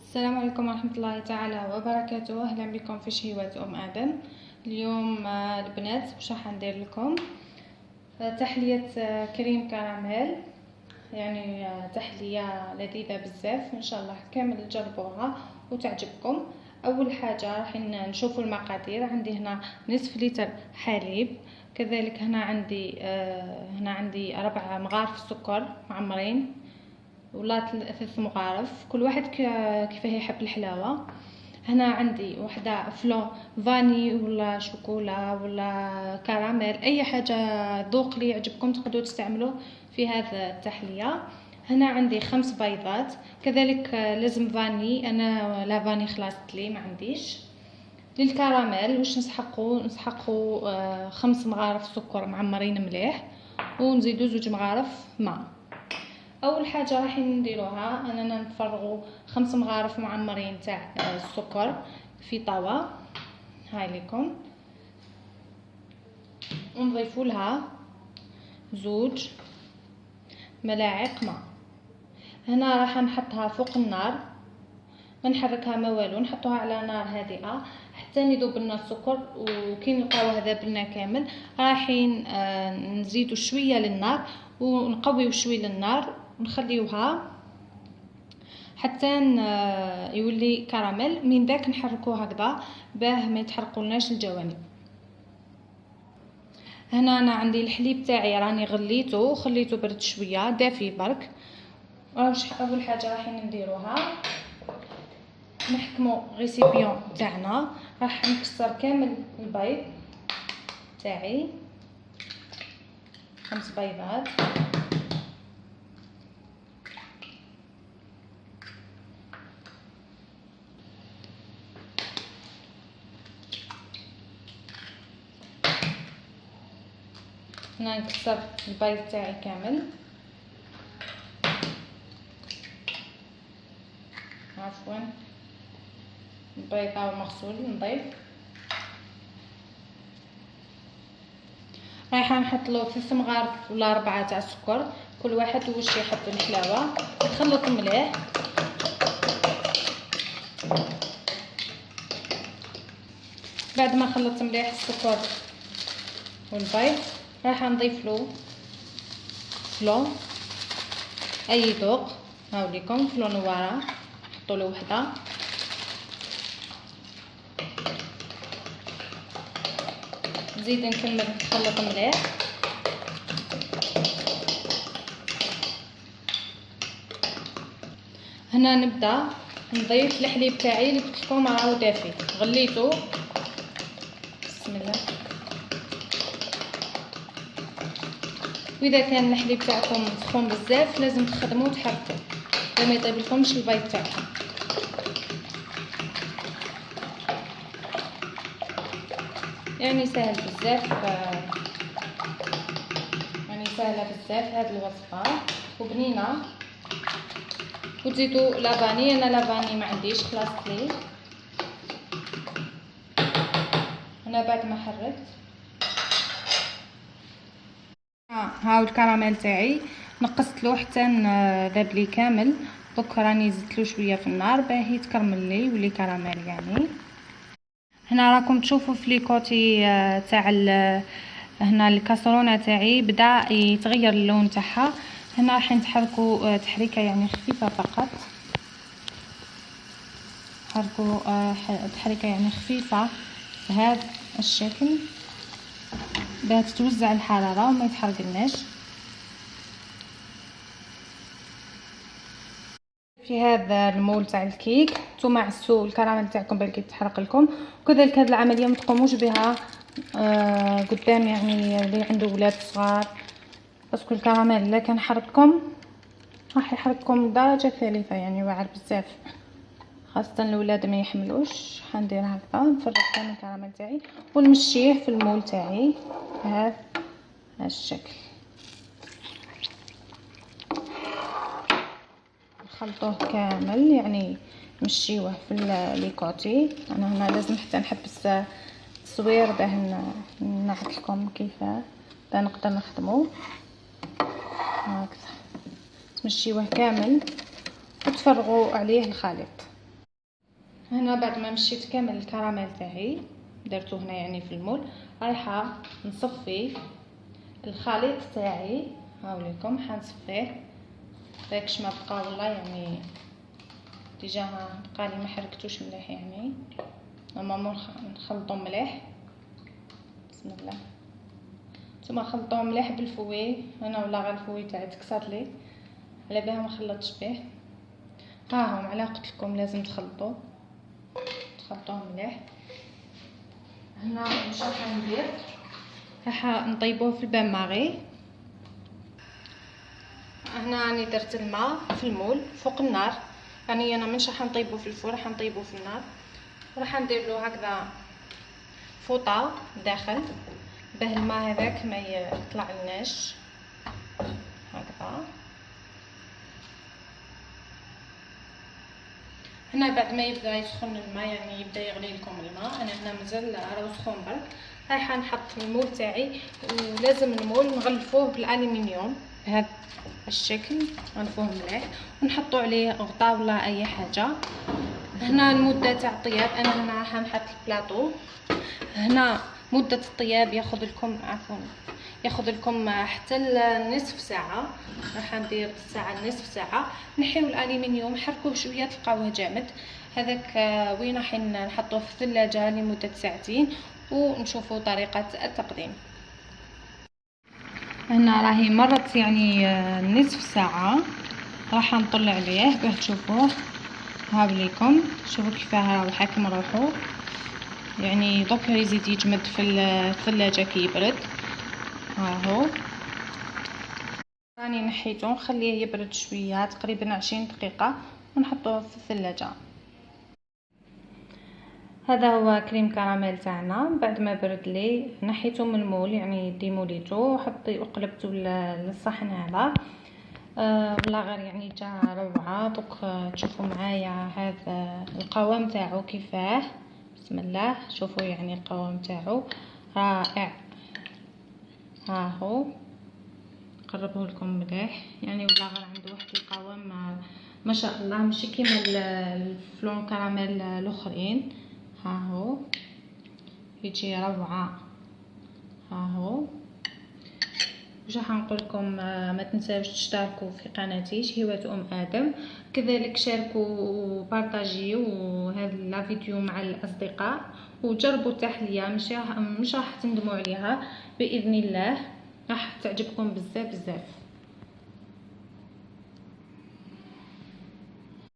السلام عليكم ورحمة الله تعالى وبركاته. أهلا بكم في شهيوات آدم. اليوم البنات واش راح ندير لكم تحلية كريم كراميل، يعني تحلية لذيذة بزاف، إن شاء الله كامل تجربوها وتعجبكم. أول حاجة راح نشوفوا المقادير. عندي هنا نصف لتر حليب، كذلك هنا عندي 4 مغارف سكر معمرين ولا 3 مغارف، كل واحد كيفاه يحب الحلاوه. هنا عندي وحده فلون فاني ولا شوكولا ولا كراميل، اي حاجه ذوق اللي يعجبكم تقدروا تستعملوه في هذا التحليه. هنا عندي 5 بيضات، كذلك لازم فاني، انا لا فاني خلصت لي ما عنديش. للكراميل واش نسحقوا 5 مغارف سكر معمرين مليح، ونزيدو 2 مغارف ماء. اول حاجه راح نديروها اننا نفرغوا 5 مغارف معمرين تاع السكر في طاوه، هاي لكم، ونضيفوا لها 2 ملاعق ماء. هنا راح نحطها فوق النار، ما نحركها ما والو، نحطوها على نار هادئه حتى يذوب لنا السكر. وكي نلقاوه ذاب كامل رايحين نزيدوا شويه للنار ونقويو شويه للنار ونخليوها حتى يولي كراميل. من ذاك نحركوه هكذا باه ما يتحرقولناش الجوانب. هنا انا عندي الحليب تاعي راني غليته وخليته برد شويه دافي برك. اول حاجه راح نديروها نحكمو غيسيبيون تاعنا، راح نكسر كامل البيض تاعي، 5 بيضات. هنا نكسر البيض تاعي كامل، عفوا البيض المغسول نضيف. رايحه نحط له 3 مغارف ولا 4 تاع السكر، كل واحد واش يحب الحلاوه. نخلط مليح، بعد ما خلطت مليح السكر والبيض راح نضيف له فلون اي ذوق. هاوليكم فلون نواره، حطوا له وحده. نزيد نكمل نخلط مليح. هنا نبدا نضيف الحليب تاعي اللي قلت لكم راهو دافي، غليته. بسم الله. واذا كان الحليب تاعكم سخون بزاف لازم تخدموه وتحركوا باش ما يطيبلكمش البيض تاعكم. يعني سهل بزاف، يعني سهله بزاف هذه الوصفه وبنينه. وتزيدوا لافاني، انا لافاني ما عنديش خلاص لي. انا بعد ما حركت هاو الكراميل تاعي نقصت له حتى ذاب لي كامل. دوك راني زدت له شويه في النار باه يتكرمل لي يولي كراميل. يعني هنا راكم تشوفوا في لي كوتي تاع هنا الكاسرونه تاعي بدا يتغير اللون تاعها. هنا راح نتحركوا تحريكه يعني خفيفه فقط، حركوا تحريكه يعني خفيفه بهذا الشكل باه تتوزع الحراره وما يتحرقلناش. في هذا المول تاع الكيك نتوما عسوا الكراميل تاعكم بلكي تحرق لكم. وكذلك هذه العمليه ما تقوموش بها قدام، يعني اللي عنده ولاد صغار، باسكو الكراميل الا كان حرقكم راح يحرقكم لدرجه ثالثه، يعني واعر بزاف، خاصه الولاد ما يحملوش. حندير هكذا نفرغ كامل الكراميل تاعي ونمشيه في المول تاعي بهذا الشكل. نخلطوه كامل، يعني نمشيوه في ليكوتي. انا هنا لازم حتى نحبس التصوير باه نعرض لكم كيف نقدر نخدمه هكذا. تمشيوه كامل وتفرغوا عليه الخليط. هنا بعد ما مشيت كامل الكراميل تاعي درتو هنا يعني في المول، رايحه نصفي الخليط تاعي. هاوليكم حنصفيه داكش ما بقى والله يعني ديجا بقالي ما حركتوش مليح يعني. نورمالمون نخلطو مليح. بسم الله. نتوما خلطوه مليح بالفوي، انا ولا غير الفوي تاعي تكسر لي على بها ما خلطتش به. ها هم على قلت لكم لازم تخلطوه مليح. هنا واش راح ندير، راح نطيبوه في البان ماغي. هنا راني درت الماء في المول فوق النار، يعني انا مش راح نطيبوه في الفرن، راح نطيبوه في النار. راح ندير له هكذا فوطه داخل باه الماء هذاك ما يطلع لناش هكذا. هنا بعد ما يبدا يسخن الماء يعني يبدا يغلي لكم الماء، انا هنا مازال راه سخون برك. رايحه نحط المول تاعي، ولازم المول نغلفوه بالالومنيوم بهذا الشكل، نغلفوه مليح ونحطوا عليه غطاء ولا اي حاجه. هنا المده تاع الطياب، انا هنا راح نحط البلاطو. هنا مده الطياب ياخذ لكم حتى نصف ساعه. راح ندير الساعه نصف ساعه. نحيو الالومنيوم نحركوه شويه تلقاوه جامد هذاك. وين راح نحطوه في الثلاجه لمده ساعتين ونشوفوا طريقه التقديم. هنا راهي مرت يعني نصف ساعه، راح نطلع عليه باه تشوفوه. هاوليكم شوفوا كيفاه راه حاكم روحو، يعني دوك يزيد يجمد في الثلاجه كي يبرد. ها هو راني نحيته، نخليه يبرد شويه تقريبا 20 دقيقه ونحطوه في الثلاجه. هذا هو كريم كراميل تاعنا. بعد ما برد لي نحيته من المول، يعني ديموليتو وقلبته للصحن هذا. والله غير يعني جا روعه. دوك تشوفوا معايا هذا القوام تاعو كيفاه. بسم الله شوفوا يعني القوام تاعو رائع. ها هو نقربه لكم مليح يعني والله غير عنده واحد القوام ما شاء الله، ماشي كيما الفلون كراميل الاخرين. ها هو يجي روعه. ها هو واش راح نقول لكم، ما تنساوش تشتركوا في قناتي شهيوات ادم، كذلك شاركوا وبارطاجيو هذا الفيديو مع الاصدقاء، وجربوا التحليه مش راح تندموا عليها باذن الله، راح تعجبكم بزاف.